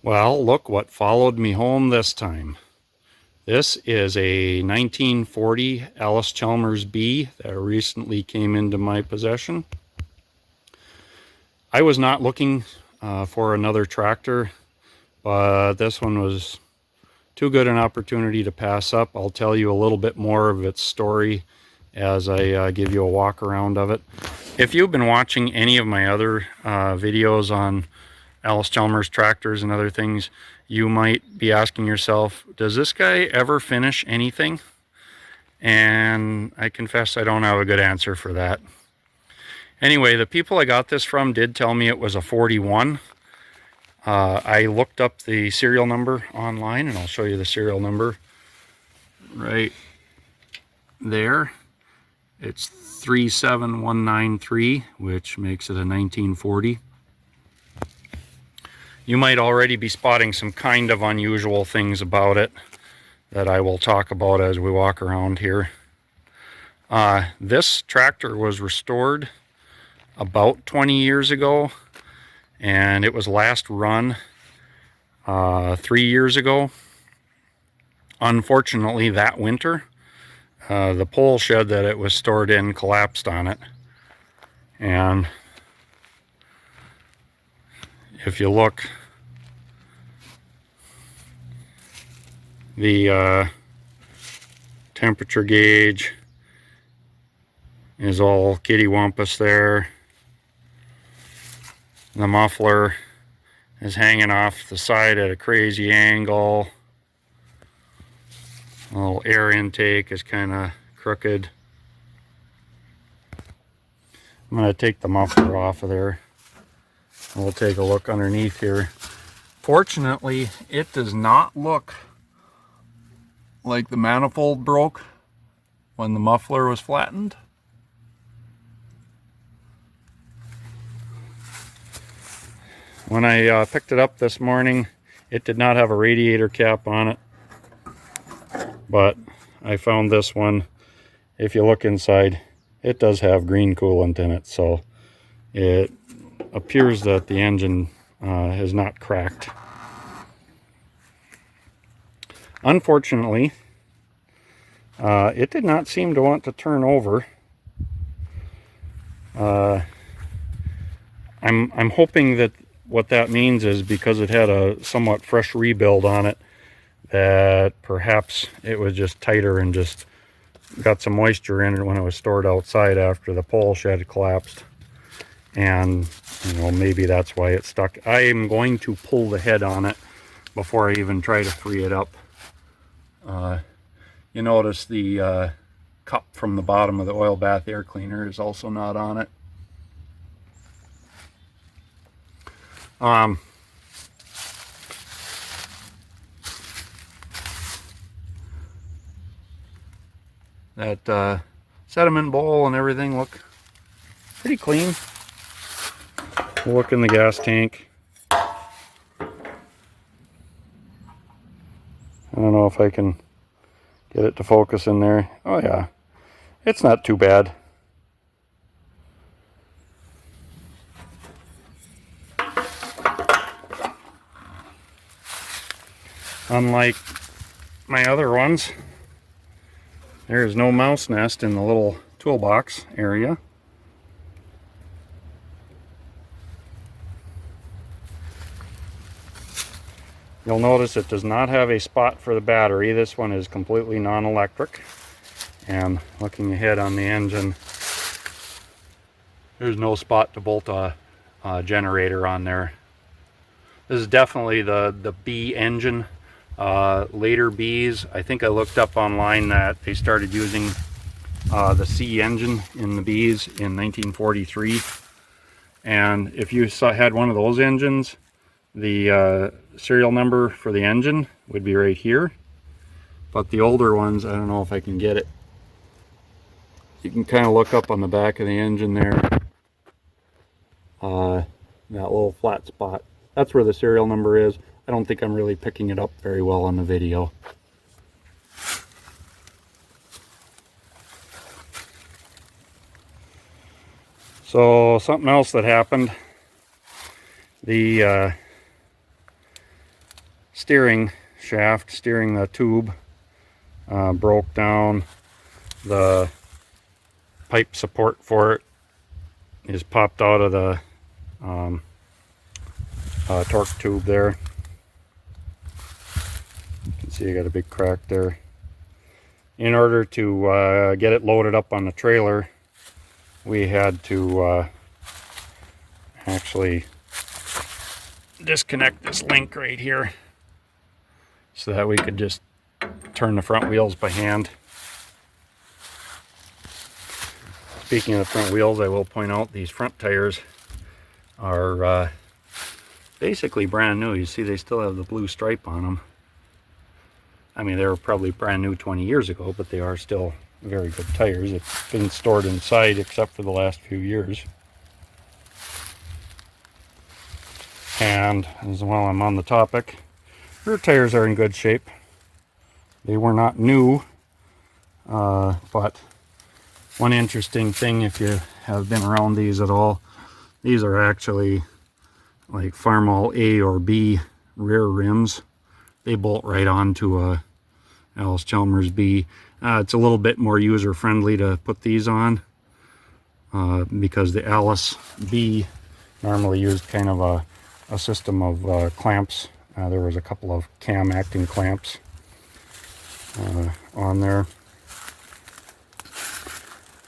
Well, look what followed me home this time. This is a 1940 Allis Chalmers B that recently came into my possession. I was not looking for another tractor, but this one was too good an opportunity to pass up. I'll tell you a little bit more of its story as I give you a walk around of it. If you've been watching any of my other videos on Allis Chalmers tractors and other things, you might be asking yourself, does this guy ever finish anything? And I confess I don't have a good answer for that. Anyway, the people I got this from did tell me it was a 41. I looked up the serial number online, and I'll show you the serial number right there. It's 37193, which makes it a 1940. You might already be spotting some kind of unusual things about it that I will talk about as we walk around here. This tractor was restored about 20 years ago, and it was last run 3 years ago. Unfortunately, that winter, the pole shed that it was stored in collapsed on it. And if you look, the temperature gauge is all kittywampus there. The muffler is hanging off the side at a crazy angle. The little air intake is kind of crooked. I'm going to take the muffler off of there. We'll take a look underneath here. Fortunately, it does not look like the manifold broke when the muffler was flattened. When I picked it up this morning, it did not have a radiator cap on it, but I found this one. If you look inside, it does have green coolant in it, so it appears that the engine is not cracked. Unfortunately, it did not seem to want to turn over. I'm hoping that what that means is because it had a somewhat fresh rebuild on it, that perhaps it was just tighter and just got some moisture in it when it was stored outside after the pole shed collapsed. And maybe that's why it stuck. I am going to pull the head on it before I even try to free it up. You notice the cup from the bottom of the oil bath air cleaner is also not on it. That sediment bowl and everything look pretty clean. We'll look in the gas tank. I don't know if I can get it to focus in there. Oh yeah, it's not too bad. Unlike my other ones, there is no mouse nest in the little toolbox area. You'll notice it does not have a spot for the battery. This one is completely non-electric. And looking ahead on the engine, there's no spot to bolt a generator on there. This is definitely the B engine. Later Bs, I think I looked up online that they started using the C engine in the Bs in 1943. And if you had one of those engines, the serial number for the engine would be right here. But the older ones, I don't know if I can get it. You can kind of look up on the back of the engine there. That little flat spot. That's where the serial number is. I don't think I'm really picking it up very well on the video. So something else that happened. The steering shaft, steering the tube, broke down. The pipe support for it is popped out of the torque tube there. You can see I got a big crack there. In order to get it loaded up on the trailer, we had to actually disconnect this link right here so that we could just turn the front wheels by hand. Speaking of the front wheels, I will point out these front tires are basically brand new. You see they still have the blue stripe on them. I mean, they were probably brand new 20 years ago, but they are still very good tires. It's been stored inside except for the last few years. And as while I'm on the topic, rear tires are in good shape. They were not new, but one interesting thing, if you have been around these at all, these are actually like Farmall A or B rear rims. They bolt right onto a Allis Chalmers B. It's a little bit more user friendly to put these on because the Allis B normally used kind of a system of clamps. There was a couple of cam acting clamps on there.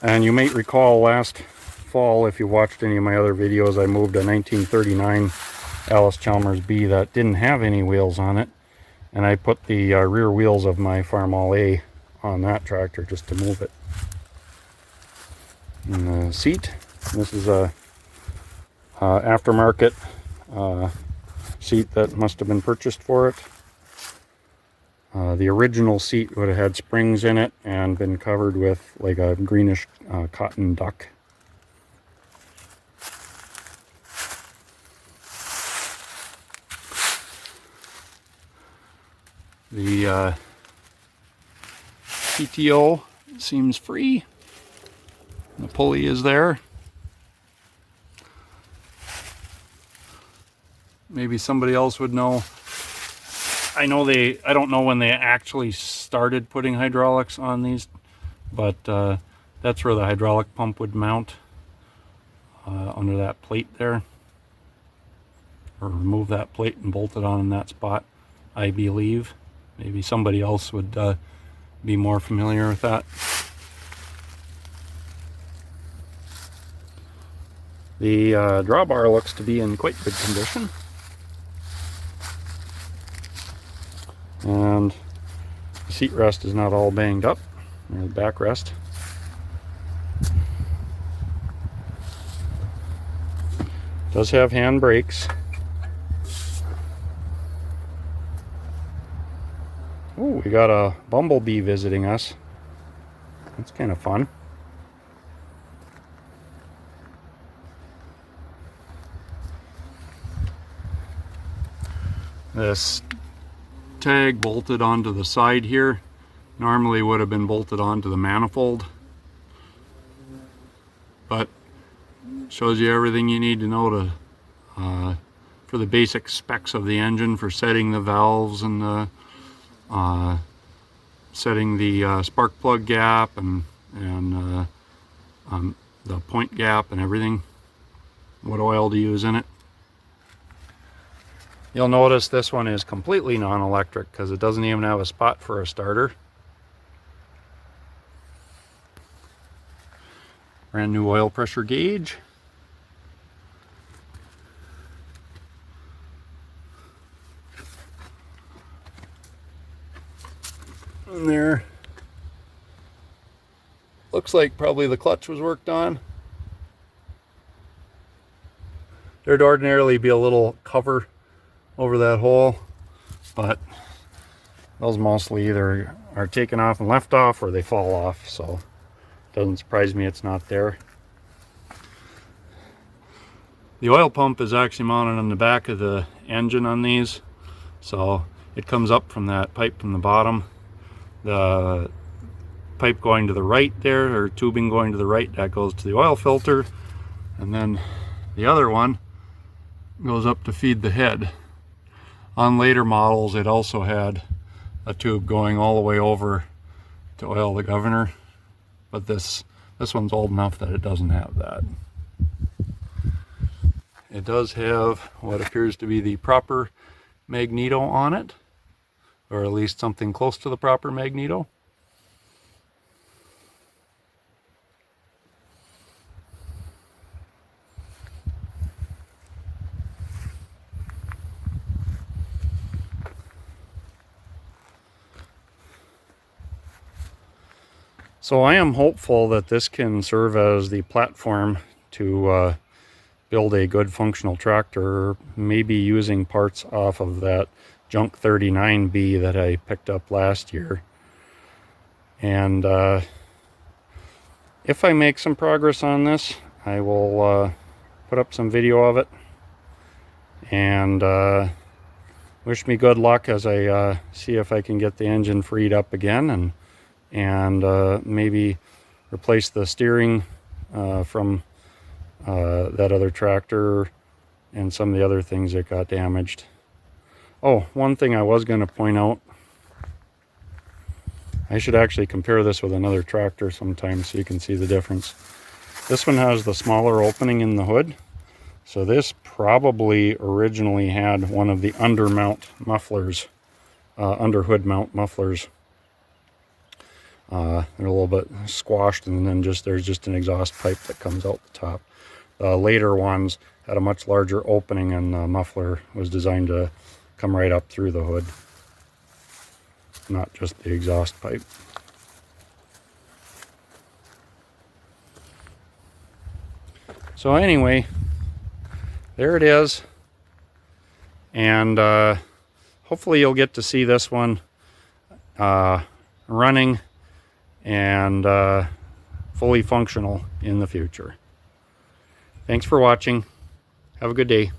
And you may recall last fall, if you watched any of my other videos, I moved a 1939 Allis Chalmers B that didn't have any wheels on it. And I put the rear wheels of my Farmall A on that tractor just to move it. And the seat, this is a aftermarket seat that must have been purchased for it. The original seat would have had springs in it and been covered with like a greenish cotton duck. The PTO seems free. The pulley is there. Maybe somebody else would know. I don't know when they actually started putting hydraulics on these, but that's where the hydraulic pump would mount under that plate there. Or remove that plate and bolt it on in that spot, I believe. Maybe somebody else would be more familiar with that. The drawbar looks to be in quite good condition. And the seat rest is not all banged up, or the backrest. Does have hand brakes. Oh, we got a bumblebee visiting us. That's kind of fun. This tag bolted onto the side here normally would have been bolted onto the manifold, but shows you everything you need to know to for the basic specs of the engine, for setting the valves and setting the spark plug gap and the point gap and everything, what oil to use in it. You'll notice this one is completely non-electric because it doesn't even have a spot for a starter. Brand new oil pressure gauge. And there. Looks like probably the clutch was worked on. There'd ordinarily be a little cover over that hole, but those mostly either are taken off and left off or they fall off, so it doesn't surprise me it's not there. The oil pump is actually mounted on the back of the engine on these, so it comes up from that pipe from the bottom. The pipe going to the right there, or tubing going to the right, that goes to the oil filter, and then the other one goes up to feed the head. On later models, it also had a tube going all the way over to oil the governor, but this one's old enough that it doesn't have that. It does have what appears to be the proper magneto on it, or at least something close to the proper magneto. So I am hopeful that this can serve as the platform to build a good functional tractor, maybe using parts off of that junk 39B that I picked up last year. And if I make some progress on this, I will put up some video of it. And wish me good luck as I see if I can get the engine freed up again, and maybe replace the steering from that other tractor and some of the other things that got damaged. Oh, one thing I was going to point out, I should actually compare this with another tractor sometime so you can see the difference. This one has the smaller opening in the hood, so this probably originally had one of the undermount mufflers, under hood mount mufflers. They're a little bit squashed, and then there's just an exhaust pipe that comes out the top. The later ones had a much larger opening, and the muffler was designed to come right up through the hood, not just the exhaust pipe. So anyway, there it is, and hopefully you'll get to see this one running and fully functional in the future. Thanks for watching. Have a good day.